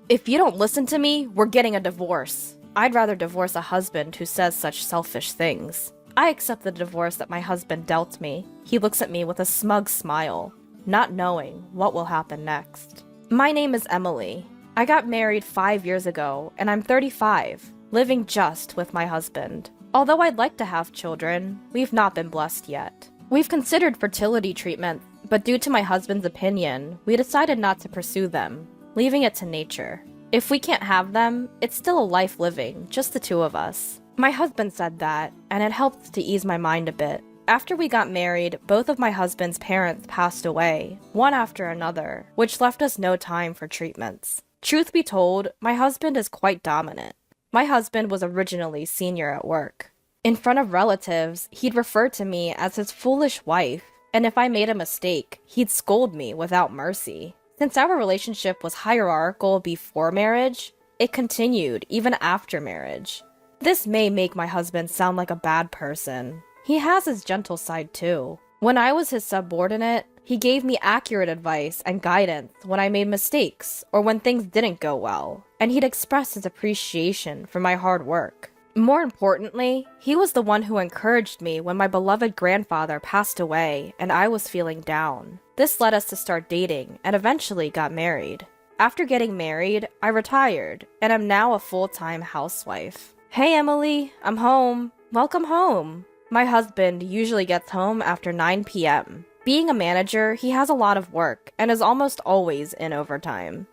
If you don't listen to me, we're getting a divorce. I'd rather divorce a husband who says such selfish things. I accept the divorce that my husband dealt me. He looks at me with a smug smile, not knowing what will happen next. My name is Emily. I got married 5 years ago, and I'm 35, living just with my husband. Although I'd like to have children, we've not been blessed yet. We've considered fertility treatment, but due to my husband's opinion, we decided not to pursue them, leaving it to nature. If we can't have them, it's still a life living, just the two of us. My husband said that, and it helped to ease my mind a bit. After we got married, both of my husband's parents passed away, one after another, which left us no time for treatments. Truth be told, my husband is quite dominant. My husband was originally senior at work. In front of relatives, he'd refer to me as his foolish wife, and if I made a mistake, he'd scold me without mercy. Since our relationship was hierarchical before marriage, it continued even after marriage. This may make my husband sound like a bad person. He has his gentle side too. When I was his subordinate, he gave me accurate advice and guidance when I made mistakes or when things didn't go well, and he'd express his appreciation for my hard work. More importantly, he was the one who encouraged me when my beloved grandfather passed away and I was feeling down. This led us to start dating and eventually got married. After getting married, I retired and am now a full-time housewife. Hey Emily, I'm home. Welcome home. My husband usually gets home after 9 p.m. Being a manager, he has a lot of work and is almost always in overtime.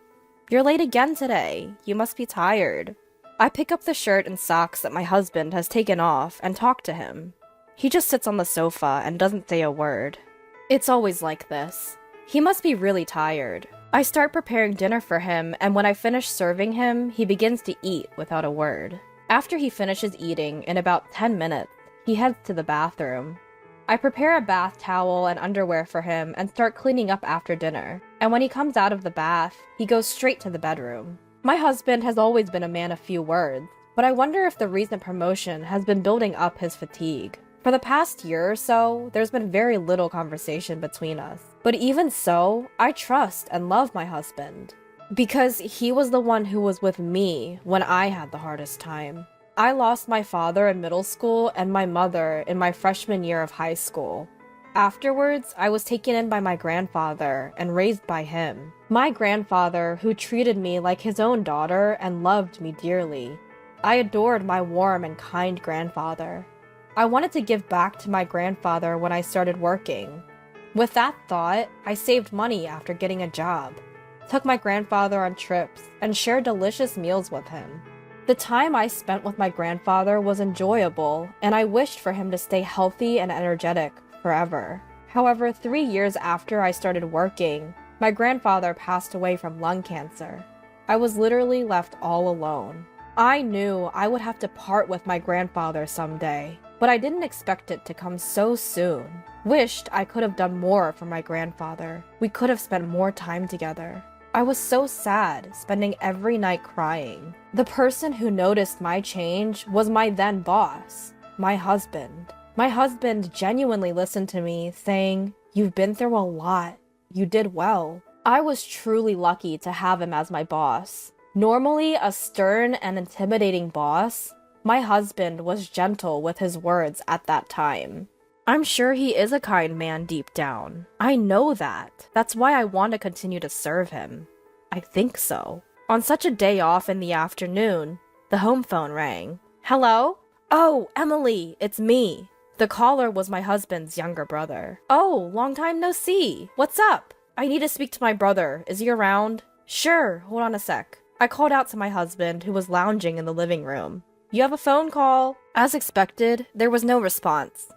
You're late again today. You must be tired. I pick up the shirt and socks that my husband has taken off and talk to him. He just sits on the sofa and doesn't say a word. It's always like this. He must be really tired. I start preparing dinner for him, and when I finish serving him, he begins to eat without a word. After he finishes eating, in about 10 minutes, he heads to the bathroom. I prepare a bath towel and underwear for him and start cleaning up after dinner. And when he comes out of the bath, he goes straight to the bedroom. My husband has always been a man of few words, but I wonder if the recent promotion has been building up his fatigue. For the past year or so, there's been very little conversation between us. But even so, I trust and love my husband. Because he was the one who was with me when I had the hardest time. I lost my father in middle school and my mother in my freshman year of high school. Afterwards, I was taken in by my grandfather and raised by him. My grandfather, who treated me like his own daughter and loved me dearly. I adored my warm and kind grandfather. I wanted to give back to my grandfather when I started working. With that thought, I saved money after getting a job, took my grandfather on trips, and shared delicious meals with him. The time I spent with my grandfather was enjoyable, and I wished for him to stay healthy and energetic forever. However, 3 years after I started working, my grandfather passed away from lung cancer. I was literally left all alone. I knew I would have to part with my grandfather someday, but I didn't expect it to come so soon. Wished I could have done more for my grandfather. We could have spent more time together. I was so sad, spending every night crying. The person who noticed my change was my then boss, my husband. My husband genuinely listened to me, saying, "You've been through a lot. You did well." I was truly lucky to have him as my boss. Normally a stern and intimidating boss, my husband was gentle with his words at that time. I'm sure he is a kind man deep down. I know that. That's why I want to continue to serve him. I think so. On such a day off in the afternoon, the home phone rang. Hello? Oh, Emily, it's me. The caller was my husband's younger brother. Oh, long time no see. What's up? I need to speak to my brother. Is he around? Sure, hold on a sec. I called out to my husband, who was lounging in the living room. You have a phone call? As expected, there was no response.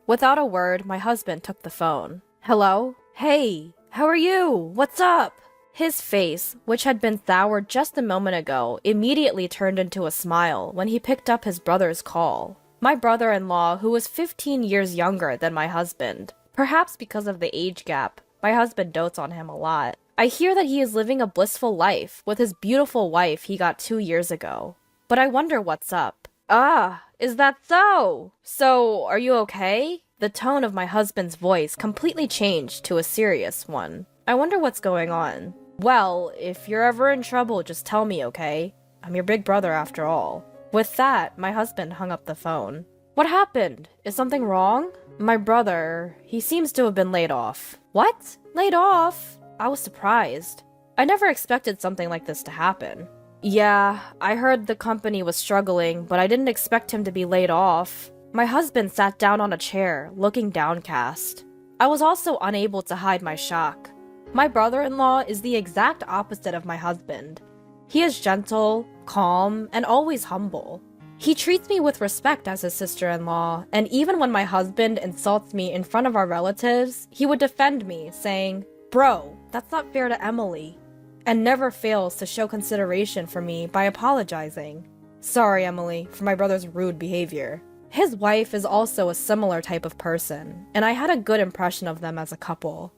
Without a word, my husband took the phone. Hello? Hey, how are you? What's up? His face, which had been soured just a moment ago, immediately turned into a smile when he picked up his brother's call. My brother-in-law, who was 15 years younger than my husband. Perhaps because of the age gap, my husband dotes on him a lot. I hear that he is living a blissful life with his beautiful wife he got 2 years ago. But I wonder what's up. Ah, is that so? So, are you okay? The tone of my husband's voice completely changed to a serious one. I wonder what's going on. Well, if you're ever in trouble, just tell me, okay? I'm your big brother after all. With that, my husband hung up the phone. What happened? Is something wrong? My brother, he seems to have been laid off. What? Laid off? I was surprised. I never expected something like this to happen. Yeah, I heard the company was struggling, but I didn't expect him to be laid off. My husband sat down on a chair, looking downcast. I was also unable to hide my shock. My brother-in-law is the exact opposite of my husband. He is gentle, calm, and always humble. He treats me with respect as his sister-in-law, and even when my husband insults me in front of our relatives, he would defend me, saying, "Bro, that's not fair to Emily," and never fails to show consideration for me by apologizing. Sorry, Emily, for my brother's rude behavior. His wife is also a similar type of person, and I had a good impression of them as a couple.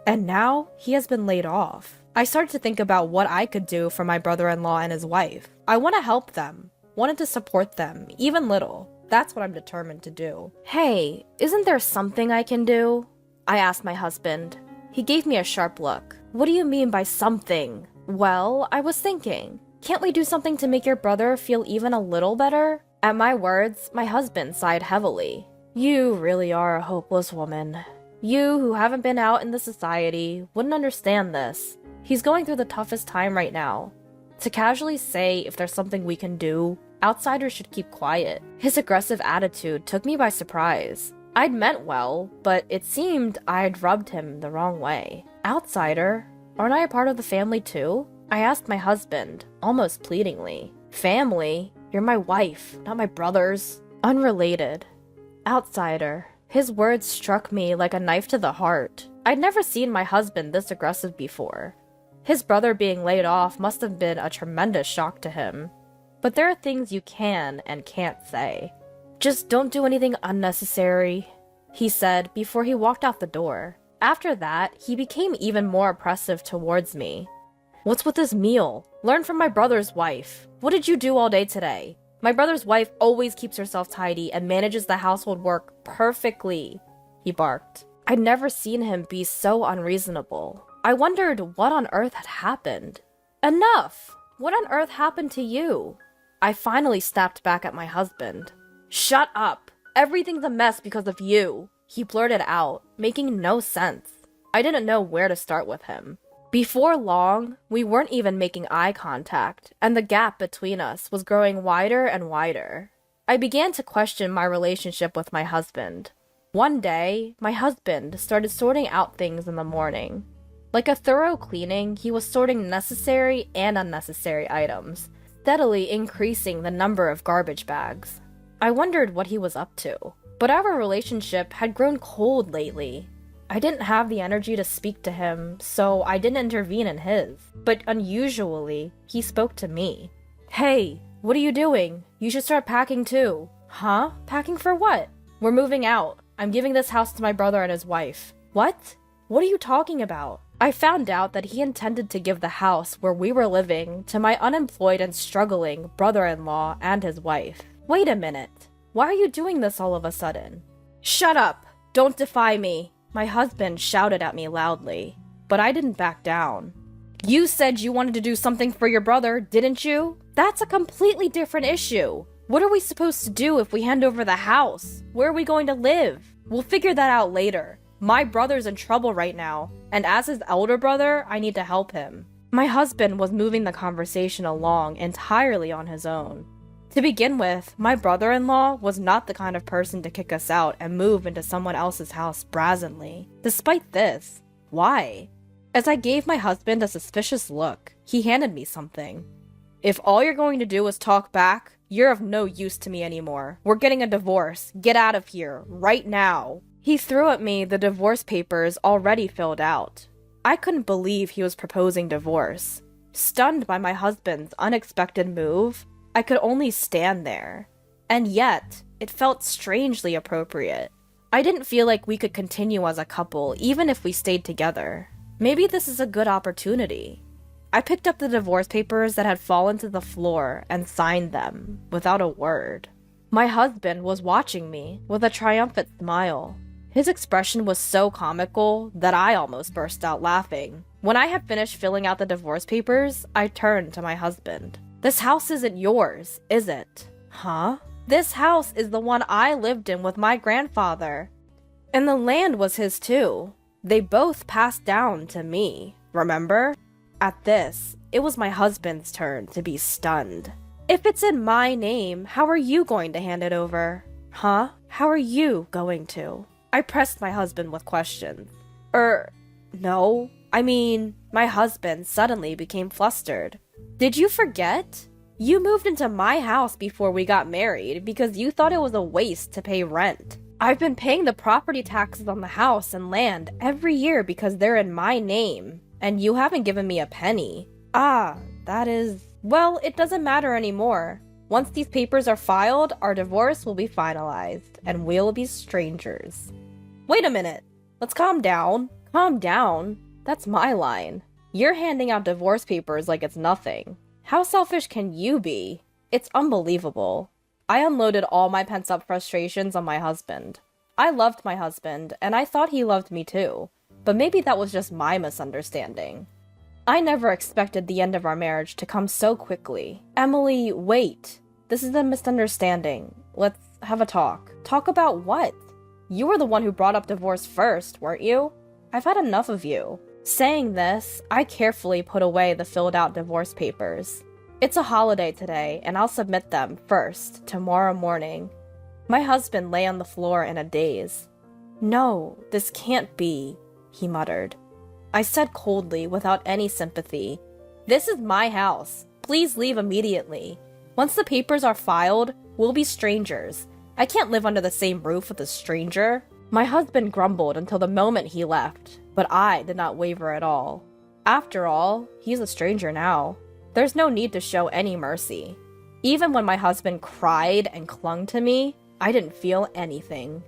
And now, he has been laid off. I started to think about what I could do for my brother-in-law and his wife. I want to help them, wanted to support them, even little. That's what I'm determined to do. Hey, isn't there something I can do? I asked my husband. He gave me a sharp look. What do you mean by something? Well, I was thinking, can't we do something to make your brother feel even a little better? At my words, my husband sighed heavily. You really are a hopeless woman. You, who haven't been out in the society, wouldn't understand this. He's going through the toughest time right now. To casually say if there's something we can do, outsiders should keep quiet. His aggressive attitude took me by surprise. I'd meant well, but it seemed I'd rubbed him the wrong way. Outsider? Aren't I a part of the family too? I asked my husband, almost pleadingly. Family? You're my wife, not my brother's. Unrelated. Outsider. His words struck me like a knife to the heart. I'd never seen my husband this aggressive before. His brother being laid off must have been a tremendous shock to him. But there are things you can and can't say. Just don't do anything unnecessary, he said before he walked out the door. After that, he became even more oppressive towards me. What's with this meal? Learn from my brother's wife. What did you do all day today? My brother's wife always keeps herself tidy and manages the household work perfectly, he barked. I'd never seen him be so unreasonable. I wondered what on earth had happened. Enough! What on earth happened to you? I finally snapped back at my husband. Shut up! Everything's a mess because of you, he blurted out, making no sense. I didn't know where to start with him. Before long, we weren't even making eye contact, and the gap between us was growing wider and wider. I began to question my relationship with my husband. One day, my husband started sorting out things in the morning. Like a thorough cleaning, he was sorting necessary and unnecessary items, steadily increasing the number of garbage bags. I wondered what he was up to, but our relationship had grown cold lately. I didn't have the energy to speak to him, so I didn't intervene in his. But unusually, he spoke to me. Hey, what are you doing? You should start packing too. Huh? Packing for what? We're moving out. I'm giving this house to my brother and his wife. What? What are you talking about? I found out that he intended to give the house where we were living to my unemployed and struggling brother-in-law and his wife. Wait a minute. Why are you doing this all of a sudden? Shut up! Don't defy me! My husband shouted at me loudly, but I didn't back down. You said you wanted to do something for your brother, didn't you? That's a completely different issue. What are we supposed to do if we hand over the house? Where are we going to live? We'll figure that out later. My brother's in trouble right now, and as his elder brother, I need to help him. My husband was moving the conversation along entirely on his own. To begin with, my brother-in-law was not the kind of person to kick us out and move into someone else's house brazenly. Despite this, why? As I gave my husband a suspicious look, he handed me something. If all you're going to do is talk back, you're of no use to me anymore. We're getting a divorce. Get out of here, right now. He threw at me the divorce papers already filled out. I couldn't believe he was proposing divorce. Stunned by my husband's unexpected move, I could only stand there. And yet, it felt strangely appropriate. I didn't feel like we could continue as a couple even if we stayed together. Maybe this is a good opportunity. I picked up the divorce papers that had fallen to the floor and signed them, without a word. My husband was watching me with a triumphant smile. His expression was so comical that I almost burst out laughing. When I had finished filling out the divorce papers, I turned to my husband. This house isn't yours, is it? Huh? This house is the one I lived in with my grandfather. And the land was his too. They both passed down to me, remember? At this, it was my husband's turn to be stunned. If it's in my name, how are you going to hand it over? Huh? How are you going to? I pressed my husband with questions. No. I mean, my husband suddenly became flustered. Did you forget? You moved into my house before we got married because you thought it was a waste to pay rent. I've been paying the property taxes on the house and land every year because they're in my name, and you haven't given me a penny. Well, it doesn't matter anymore. Once these papers are filed, our divorce will be finalized, and we'll be strangers. Wait a minute. Let's calm down. Calm down? That's my line. You're handing out divorce papers like it's nothing. How selfish can you be? It's unbelievable. I unloaded all my pent-up frustrations on my husband. I loved my husband, and I thought he loved me too. But maybe that was just my misunderstanding. I never expected the end of our marriage to come so quickly. Emily, wait. This is a misunderstanding. Let's have a talk. Talk about what? You were the one who brought up divorce first, weren't you? I've had enough of you. Saying this, I carefully put away the filled-out divorce papers. It's a holiday today, and I'll submit them first, tomorrow morning. My husband lay on the floor in a daze. No, this can't be, he muttered. I said coldly, without any sympathy, "This is my house. Please leave immediately. Once the papers are filed, we'll be strangers. I can't live under the same roof with a stranger." My husband grumbled until the moment he left, but I did not waver at all. After all, he's a stranger now. There's no need to show any mercy. Even when my husband cried and clung to me, I didn't feel anything.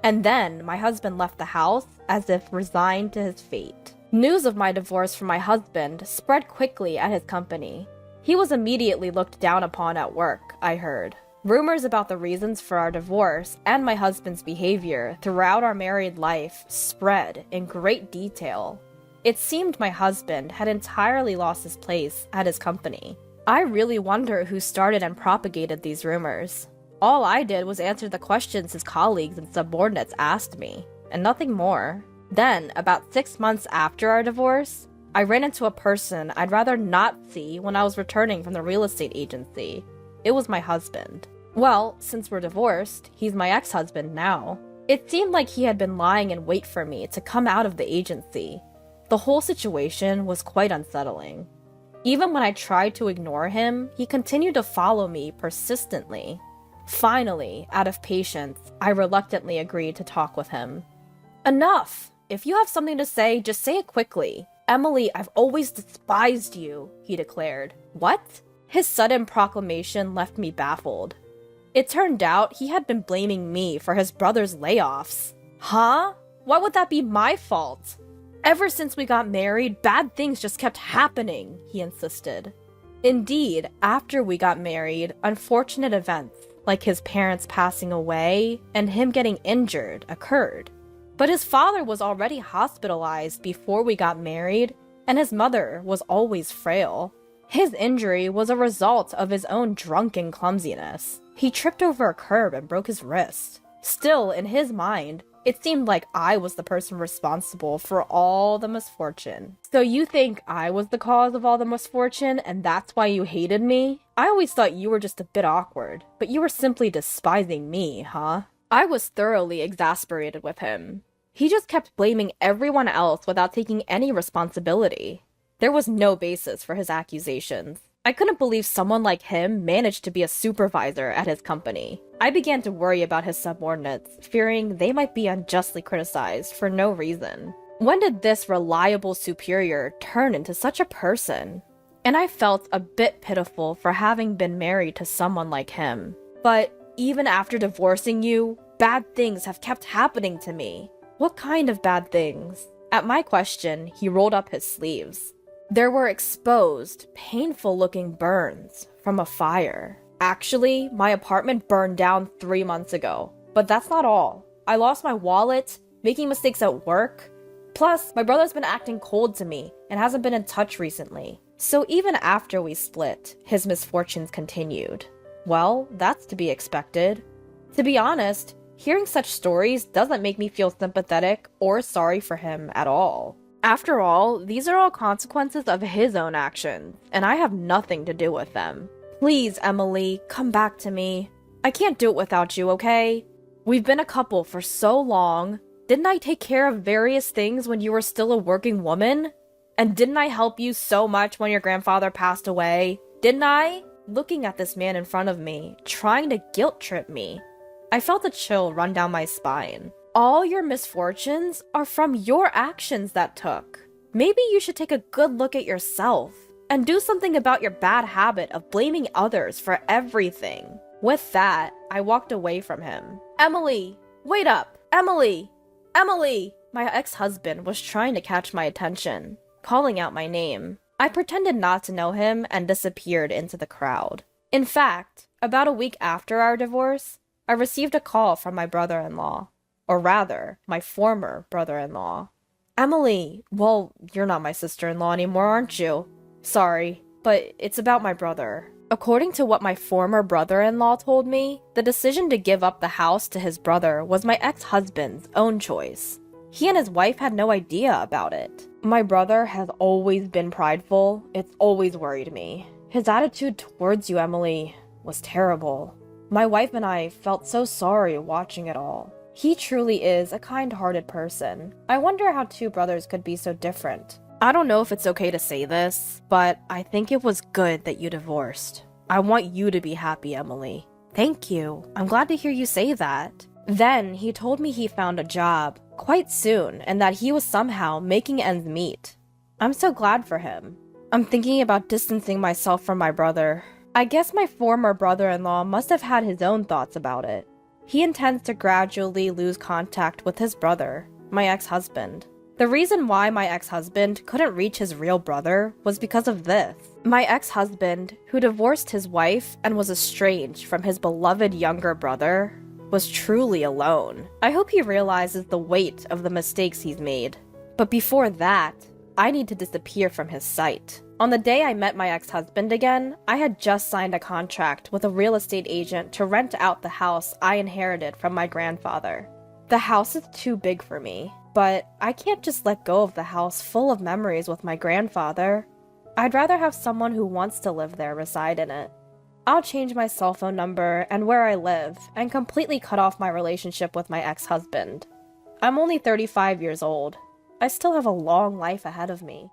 And then my husband left the house as if resigned to his fate. News of my divorce from my husband spread quickly at his company. He was immediately looked down upon at work, I heard. Rumors about the reasons for our divorce and my husband's behavior throughout our married life spread in great detail. It seemed my husband had entirely lost his place at his company. I really wonder who started and propagated these rumors. All I did was answer the questions his colleagues and subordinates asked me, and nothing more. Then, about 6 months after our divorce, I ran into a person I'd rather not see when I was returning from the real estate agency. It was my husband. Well, since we're divorced, he's my ex-husband now. It seemed like he had been lying in wait for me to come out of the agency. The whole situation was quite unsettling. Even when I tried to ignore him, he continued to follow me persistently. Finally, out of patience, I reluctantly agreed to talk with him. "Enough! If you have something to say, just say it quickly. Emily, I've always despised you," he declared. What? His sudden proclamation left me baffled. It turned out he had been blaming me for his brother's layoffs. Huh? Why would that be my fault? Ever since we got married, bad things just kept happening, he insisted. Indeed, after we got married, unfortunate events, like his parents passing away and him getting injured, occurred. But his father was already hospitalized before we got married, and his mother was always frail. His injury was a result of his own drunken clumsiness. He tripped over a curb and broke his wrist. Still, in his mind, it seemed like I was the person responsible for all the misfortune. So you think I was the cause of all the misfortune, and that's why you hated me? I always thought you were just a bit awkward, but you were simply despising me, huh? I was thoroughly exasperated with him. He just kept blaming everyone else without taking any responsibility. There was no basis for his accusations. I couldn't believe someone like him managed to be a supervisor at his company. I began to worry about his subordinates, fearing they might be unjustly criticized for no reason. When did this reliable superior turn into such a person? And I felt a bit pitiful for having been married to someone like him. But even after divorcing you, bad things have kept happening to me. What kind of bad things? At my question, he rolled up his sleeves. There were exposed, painful-looking burns from a fire. Actually, my apartment burned down 3 months ago. But that's not all. I lost my wallet, making mistakes at work. Plus, my brother's been acting cold to me and hasn't been in touch recently. So even after we split, his misfortunes continued. Well, that's to be expected. To be honest, hearing such stories doesn't make me feel sympathetic or sorry for him at all. After all, these are all consequences of his own actions, and I have nothing to do with them. Please, Emily, come back to me. I can't do it without you, okay? We've been a couple for so long. Didn't I take care of various things when you were still a working woman? And didn't I help you so much when your grandfather passed away? Didn't I? Looking at this man in front of me, trying to guilt trip me, I felt a chill run down my spine. All your misfortunes are from your actions that took. Maybe you should take a good look at yourself and do something about your bad habit of blaming others for everything. With that, I walked away from him. Emily, wait up! Emily! Emily! My ex-husband was trying to catch my attention, calling out my name. I pretended not to know him and disappeared into the crowd. In fact, about a week after our divorce, I received a call from my brother-in-law. Or rather, my former brother-in-law. Emily, well, you're not my sister-in-law anymore, aren't you? Sorry, but it's about my brother. According to what my former brother-in-law told me, the decision to give up the house to his brother was my ex-husband's own choice. He and his wife had no idea about it. My brother has always been prideful. It's always worried me. His attitude towards you, Emily, was terrible. My wife and I felt so sorry watching it all. He truly is a kind-hearted person. I wonder how two brothers could be so different. I don't know if it's okay to say this, but I think it was good that you divorced. I want you to be happy, Emily. Thank you. I'm glad to hear you say that. Then he told me he found a job quite soon and that he was somehow making ends meet. I'm so glad for him. I'm thinking about distancing myself from my brother. I guess my former brother-in-law must have had his own thoughts about it. He intends to gradually lose contact with his brother, my ex-husband. The reason why my ex-husband couldn't reach his real brother was because of this. My ex-husband, who divorced his wife and was estranged from his beloved younger brother, was truly alone. I hope he realizes the weight of the mistakes he's made. But before that, I need to disappear from his sight. On the day I met my ex-husband again, I had just signed a contract with a real estate agent to rent out the house I inherited from my grandfather. The house is too big for me, but I can't just let go of the house full of memories with my grandfather. I'd rather have someone who wants to live there reside in it. I'll change my cell phone number and where I live and completely cut off my relationship with my ex-husband. I'm only 35 years old. I still have a long life ahead of me.